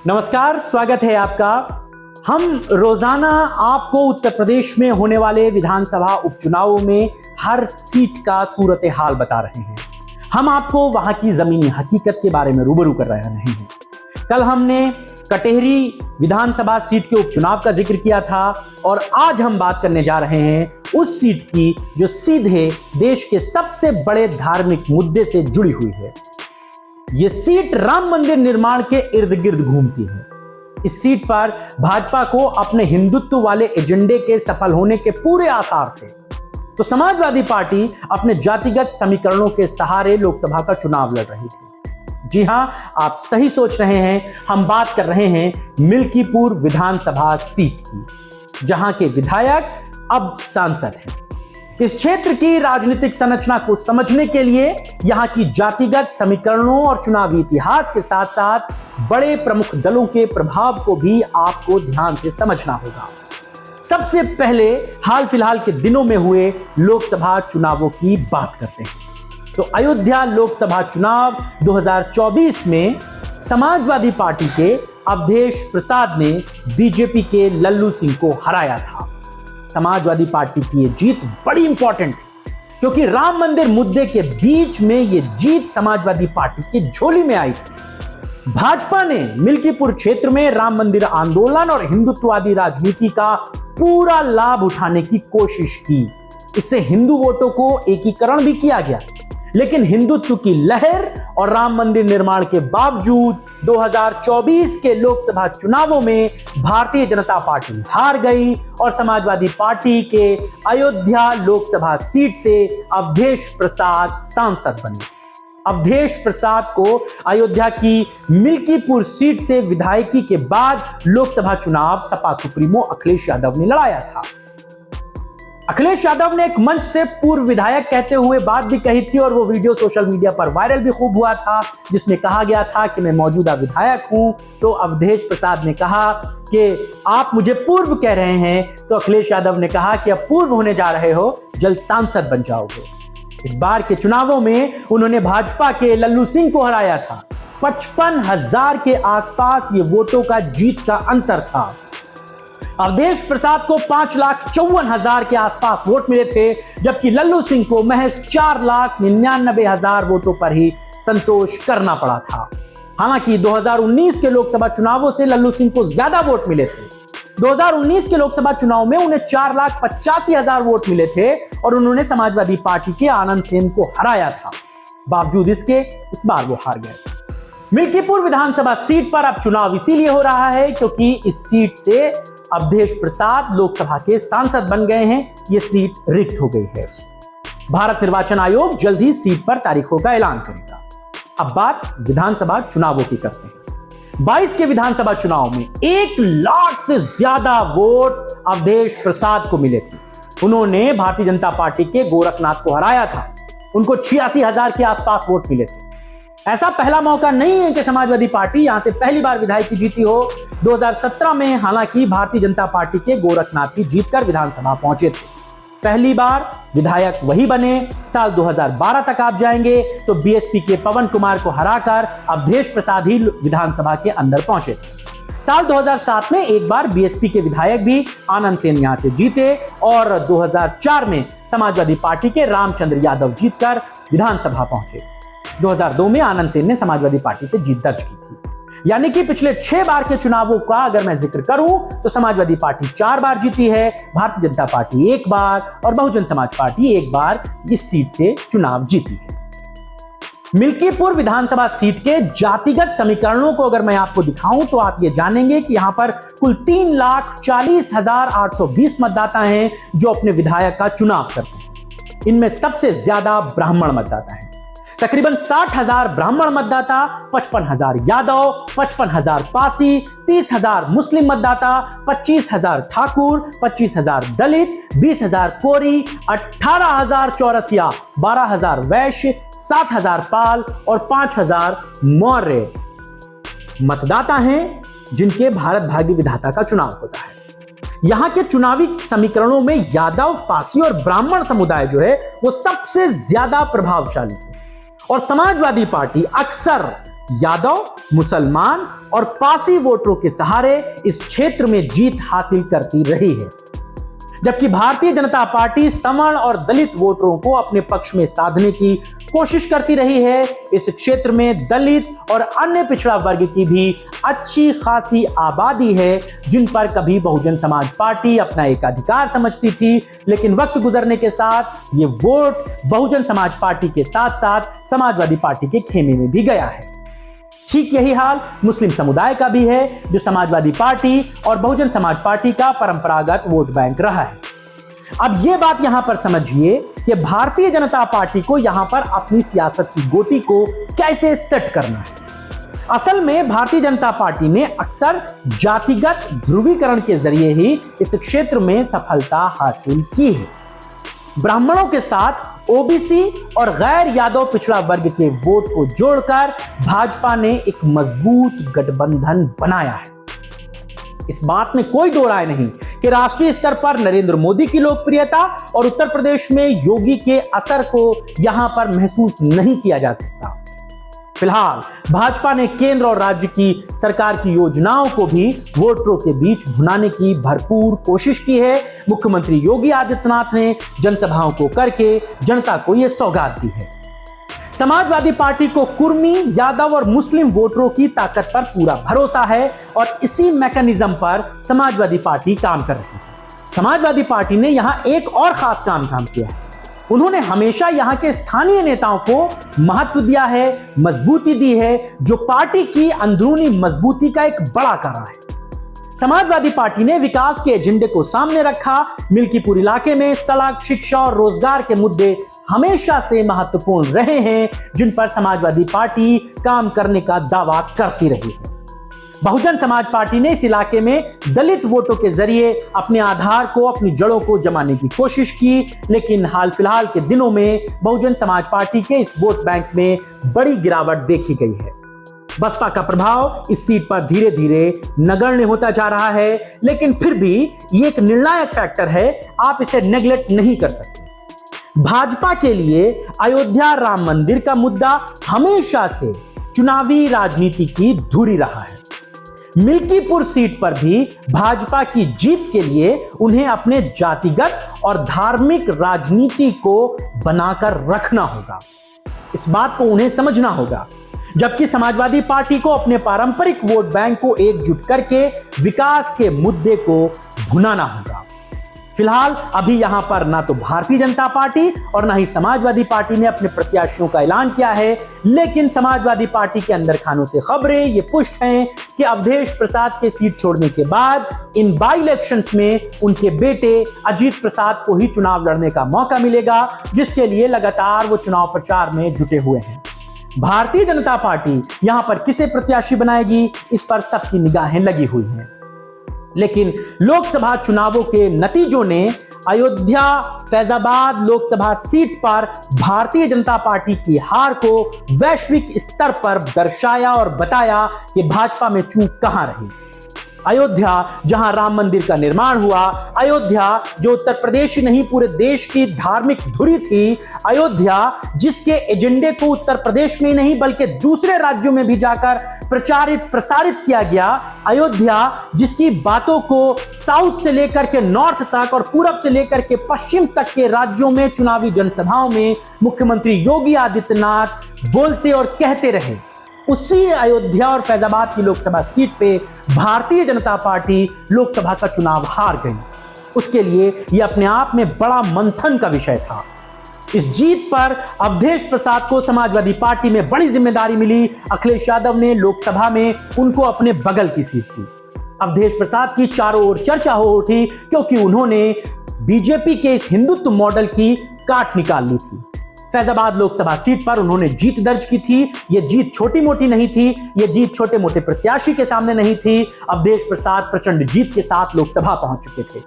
नमस्कार, स्वागत है आपका। हम रोजाना आपको उत्तर प्रदेश में होने वाले विधानसभा उपचुनावों में हर सीट का सूरत हाल बता रहे हैं। हम आपको वहां की जमीनी हकीकत के बारे में रूबरू कर रहे हैं। कल हमने कटेहरी विधानसभा सीट के उपचुनाव का जिक्र किया था और आज हम बात करने जा रहे हैं उस सीट की जो सीधे देश के सबसे बड़े धार्मिक मुद्दे से जुड़ी हुई है। यह सीट राम मंदिर निर्माण के इर्द गिर्द घूमती है। इस सीट पर भाजपा को अपने हिंदुत्व वाले एजेंडे के सफल होने के पूरे आसार थे, तो समाजवादी पार्टी अपने जातिगत समीकरणों के सहारे लोकसभा का चुनाव लड़ रही थी। जी हां, आप सही सोच रहे हैं, हम बात कर रहे हैं मिल्कीपुर विधानसभा सीट की, जहां के विधायक अब सांसद हैं। इस क्षेत्र की राजनीतिक संरचना को समझने के लिए यहां की जातिगत समीकरणों और चुनावी इतिहास के साथ साथ बड़े प्रमुख दलों के प्रभाव को भी आपको ध्यान से समझना होगा। सबसे पहले हाल फिलहाल के दिनों में हुए लोकसभा चुनावों की बात करते हैं। तो अयोध्या लोकसभा चुनाव 2024 में समाजवादी पार्टी के अवधेश प्रसाद ने बीजेपी के लल्लू सिंह को हराया था। समाजवादी पार्टी की यह जीत बड़ी इंपॉर्टेंट थी, क्योंकि राम मंदिर मुद्दे के बीच में यह जीत समाजवादी पार्टी की झोली में आई थी। भाजपा ने मिल्कीपुर क्षेत्र में राम मंदिर आंदोलन और हिंदुत्ववादी राजनीति का पूरा लाभ उठाने की कोशिश की। इससे हिंदू वोटों को एकीकरण भी किया गया, लेकिन हिंदुत्व की लहर और राम मंदिर निर्माण के बावजूद 2024 के लोकसभा चुनावों में भारतीय जनता पार्टी हार गई और समाजवादी पार्टी के अयोध्या लोकसभा सीट से अवधेश प्रसाद सांसद बने। अवधेश प्रसाद को अयोध्या की मिल्कीपुर सीट से विधायकी के बाद लोकसभा चुनाव सपा सुप्रीमो अखिलेश यादव ने लड़ाया था। अखिलेश यादव ने एक मंच से पूर्व विधायक कहते हुए बात भी कही थी और वो वीडियो सोशल मीडिया पर वायरल भी खूब हुआ था, जिसमें कहा गया था कि मैं मौजूदा विधायक हूं। तो अवधेश प्रसाद ने कहा कि आप मुझे पूर्व कह रहे हैं, तो अखिलेश यादव ने कहा कि अब पूर्व होने जा रहे हो, जल्द सांसद बन जाओगे। इस बार के चुनावों में उन्होंने भाजपा के लल्लू सिंह को हराया था। 55,000 के आसपास ये वोटों का जीत का अंतर था। अवधेश प्रसाद को 5,54,000 के आसपास वोट मिले थे, जबकि लल्लू सिंह को महज 4,99,000 वोटों पर ही संतोष करना पड़ा था। हालांकि 2019 के लोकसभा चुनावों से लल्लू सिंह को ज्यादा वोट मिले थे। 2019 के लोकसभा चुनाव में उन्हें 4,85,000 वोट मिले थे और उन्होंने समाजवादी पार्टी के आनंद सेन को हराया था। बावजूद इसके इस बार वो हार गए। मिल्कीपुर विधानसभा सीट पर अब चुनाव इसीलिए हो रहा है क्योंकि इस सीट से अवधेश प्रसाद लोकसभा के सांसद बन गए हैं। यह सीट रिक्त हो गई है। भारत निर्वाचन आयोग जल्द ही सीट पर तारीखों का ऐलान करेगा। अब बात विधानसभा चुनावों की करते हैं। 22 के विधानसभा चुनाव में 1 लाख से ज्यादा वोट अवधेश प्रसाद को मिले थे। उन्होंने भारतीय जनता पार्टी के गोरखनाथ को हराया था। उनको 86,000 के आसपास वोट मिले थे। ऐसा पहला मौका नहीं है कि समाजवादी पार्टी यहां से पहली बार विधायक की जीती हो। 2017 में हालांकि भारतीय जनता पार्टी के गोरखनाथ ही जीतकर विधानसभा पहुंचे थे। पहली बार विधायक वही बने। साल 2012 तक आप जाएंगे तो बीएसपी के पवन कुमार को हराकर अवधेश प्रसाद ही विधानसभा के अंदर पहुंचे थे। साल 2007 में एक बार बीएसपी के विधायक भी आनंद सेन यहां से जीते और 2004 में समाजवादी पार्टी के रामचंद्र यादव जीतकर विधानसभा पहुंचे। 2002 में आनंद सेन ने समाजवादी पार्टी से जीत दर्ज की थी। यानी कि पिछले 6 बार के चुनावों का अगर मैं जिक्र करूं तो समाजवादी पार्टी 4 बार जीती है, भारतीय जनता पार्टी 1 बार और बहुजन समाज पार्टी 1 बार इस सीट से चुनाव जीती है। मिल्कीपुर विधानसभा सीट के जातिगत समीकरणों को अगर मैं आपको दिखाऊं तो आप ये जानेंगे कि यहां पर कुल 3,40,820 मतदाता हैं जो अपने विधायक का चुनाव करते हैं। इनमें सबसे ज्यादा ब्राह्मण मतदाता हैं। तकरीबन 60,000 ब्राह्मण मतदाता, 55,000 यादव, 55,000 पासी, 30,000 मुस्लिम मतदाता, 25,000 ठाकुर, 25,000 दलित, 20,000 कोरी, 18,000 चौरसिया, 12,000 वैश्य, 7,000 पाल और 5,000 मौर्य मतदाता हैं जिनके भारत भाग्य विधाता का चुनाव होता है। यहां के चुनावी समीकरणों में यादव, पासी और ब्राह्मण समुदाय जो है वो सबसे ज्यादा प्रभावशाली है और समाजवादी पार्टी अक्सर यादव, मुसलमान और पारसी वोटरों के सहारे इस क्षेत्र में जीत हासिल करती रही है, जबकि भारतीय जनता पार्टी सवर्ण और दलित वोटरों को अपने पक्ष में साधने की कोशिश करती रही है। इस क्षेत्र में दलित और अन्य पिछड़ा वर्ग की भी अच्छी खासी आबादी है, जिन पर कभी बहुजन समाज पार्टी अपना एक अधिकार समझती थी, लेकिन वक्त गुजरने के साथ ये वोट बहुजन समाज पार्टी के साथ साथ समाजवादी पार्टी के खेमे में भी गया है। ठीक यही हाल मुस्लिम समुदाय का भी है, जो समाजवादी पार्टी और बहुजन समाज पार्टी का परंपरागत वोट बैंक रहा है। अब यह बात यहां पर समझिए कि भारतीय जनता पार्टी को यहां पर अपनी सियासत की गोटी को कैसे सेट करना है। असल में भारतीय जनता पार्टी ने अक्सर जातिगत ध्रुवीकरण के जरिए ही इस क्षेत्र में सफलता हासिल की है। ब्राह्मणों के साथ ओबीसी और गैर यादव पिछड़ा वर्ग के वोट को जोड़कर भाजपा ने एक मजबूत गठबंधन बनाया है। इस बात में कोई दो राय नहीं कि राष्ट्रीय स्तर पर नरेंद्र मोदी की लोकप्रियता और उत्तर प्रदेश में योगी के असर को यहां पर महसूस नहीं किया जा सकता। फिलहाल भाजपा ने केंद्र और राज्य की सरकार की योजनाओं को भी वोटरों के बीच भुनाने की भरपूर कोशिश की है। मुख्यमंत्री योगी आदित्यनाथ ने जनसभाओं को करके जनता को यह सौगात दी है। समाजवादी पार्टी को कुर्मी, यादव और मुस्लिम वोटरों की ताकत पर पूरा भरोसा है और इसी मैकेनिज्म पर समाजवादी पार्टी काम कर रही है। समाजवादी पार्टी ने यहां एक और खास काम किया है। उन्होंने हमेशा यहां के स्थानीय नेताओं को महत्व दिया है, मजबूती दी है, जो पार्टी की अंदरूनी मजबूती का एक बड़ा कारण है। समाजवादी पार्टी ने विकास के एजेंडे को सामने रखा। मिल्कीपुर इलाके में सड़क, शिक्षा और रोजगार के मुद्दे हमेशा से महत्वपूर्ण रहे हैं, जिन पर समाजवादी पार्टी काम करने का दावा करती रही है। बहुजन समाज पार्टी ने इस इलाके में दलित वोटों के जरिए अपने आधार को, अपनी जड़ों को जमाने की कोशिश की, लेकिन हाल फिलहाल के दिनों में बहुजन समाज पार्टी के इस वोट बैंक में बड़ी गिरावट देखी गई है। बसपा का प्रभाव इस सीट पर धीरे धीरे नगण्य होता जा रहा है, लेकिन फिर भी ये एक निर्णायक फैक्टर है, आप इसे नेग्लेक्ट नहीं कर सकते। भाजपा के लिए अयोध्या राम मंदिर का मुद्दा हमेशा से चुनावी राजनीति की धुरी रहा है। मिल्कीपुर सीट पर भी भाजपा की जीत के लिए उन्हें अपने जातिगत और धार्मिक राजनीति को बनाकर रखना होगा। इस बात को उन्हें समझना होगा, जबकि समाजवादी पार्टी को अपने पारंपरिक वोट बैंक को एकजुट करके विकास के मुद्दे को भुनाना होगा। फिलहाल अभी यहां पर ना तो भारतीय जनता पार्टी और ना ही समाजवादी पार्टी ने अपने प्रत्याशियों का ऐलान किया है, लेकिन समाजवादी पार्टी के अंदर खानों से खबरें ये पुष्ट हैं कि अवधेश प्रसाद के सीट छोड़ने के बाद इन बाई इलेक्शंस में उनके बेटे अजीत प्रसाद को ही चुनाव लड़ने का मौका मिलेगा, जिसके लिए लगातार वो चुनाव प्रचार में जुटे हुए हैं। भारतीय जनता पार्टी यहां पर किसे प्रत्याशी बनाएगी, इस पर सबकी निगाहें लगी हुई हैं। लेकिन लोकसभा चुनावों के नतीजों ने अयोध्या फैजाबाद लोकसभा सीट पर भारतीय जनता पार्टी की हार को वैश्विक स्तर पर दर्शाया और बताया कि भाजपा में चूक कहां रही। अयोध्या जहां राम मंदिर का निर्माण हुआ, अयोध्या जो उत्तर प्रदेश ही नहीं पूरे देश की धार्मिक धुरी थी, अयोध्या जिसके एजेंडे को उत्तर प्रदेश में ही नहीं बल्कि दूसरे राज्यों में भी जाकर प्रसारित किया गया, अयोध्या जिसकी बातों को साउथ से लेकर के नॉर्थ तक और पूरब से लेकर के पश्चिम तक के राज्यों में चुनावी जनसभाओं में मुख्यमंत्री योगी आदित्यनाथ बोलते और कहते रहे, उसी अयोध्या और फैजाबाद की लोकसभा सीट पे भारतीय जनता पार्टी लोकसभा का चुनाव हार गई। उसके लिए यह अपने आप में बड़ा मंथन का विषय था। इस जीत पर अवधेश प्रसाद को समाजवादी पार्टी में बड़ी जिम्मेदारी मिली। अखिलेश यादव ने लोकसभा में उनको अपने बगल की सीट दी। अवधेश प्रसाद की चारों ओर चर्चा हो उठी, क्योंकि उन्होंने बीजेपी के इस हिंदुत्व मॉडल की काट निकाल ली थी। फैजाबाद लोकसभा सीट पर उन्होंने जीत दर्ज की थी। यह जीत छोटी मोटी नहीं थी, यह जीत छोटे मोटे प्रत्याशी के सामने नहीं थी। अवधेश प्रसाद प्रचंड जीत के साथ लोकसभा पहुंच चुके थे।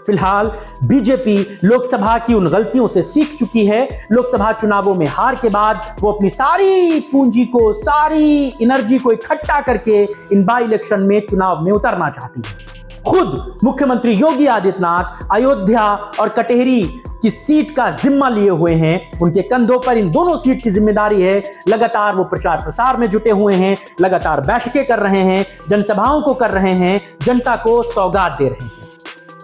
फिलहाल बीजेपी लोकसभा की उन गलतियों से सीख चुकी है। लोकसभा चुनावों में हार के बाद वो अपनी सारी पूंजी को, सारी एनर्जी को इकट्ठा करके इन बाई इलेक्शन में चुनाव में उतरना चाहती है। खुद मुख्यमंत्री योगी आदित्यनाथ अयोध्या और कटेहरी की सीट का जिम्मा लिए हुए हैं। उनके कंधों पर इन दोनों सीट की जिम्मेदारी है। लगातार वो प्रचार प्रसार में जुटे हुए हैं, लगातार बैठकें कर रहे हैं, जनसभाओं को कर रहे हैं, जनता को सौगात दे रहे हैं।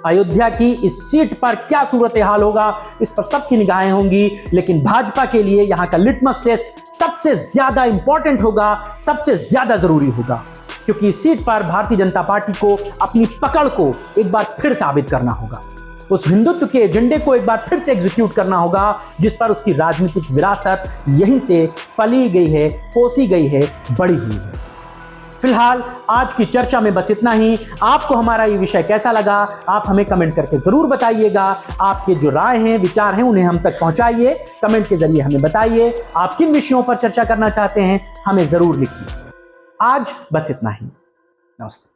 अयोध्या की इस सीट पर क्या सूरत हाल होगा, इस पर सबकी निगाहें होंगी, लेकिन भाजपा के लिए यहां का लिटमस टेस्ट सबसे ज्यादा इंपॉर्टेंट होगा, सबसे ज्यादा जरूरी होगा, क्योंकि इस सीट पर भारतीय जनता पार्टी को अपनी पकड़ को एक बार फिर साबित करना होगा। उस हिंदुत्व के एजेंडे को एक बार फिर से एग्जीक्यूट करना होगा, जिस पर उसकी राजनीतिक विरासत यहीं से पली गई है, पोसी गई है, बड़ी हुई है। फिलहाल आज की चर्चा में बस इतना ही। आपको हमारा ये विषय कैसा लगा, आप हमें कमेंट करके जरूर बताइएगा। आपके जो राय हैं, विचार हैं, उन्हें हम तक पहुंचाइए, कमेंट के जरिए हमें बताइए। आप किन विषयों पर चर्चा करना चाहते हैं, हमें जरूर लिखिए। आज बस इतना ही। नमस्ते।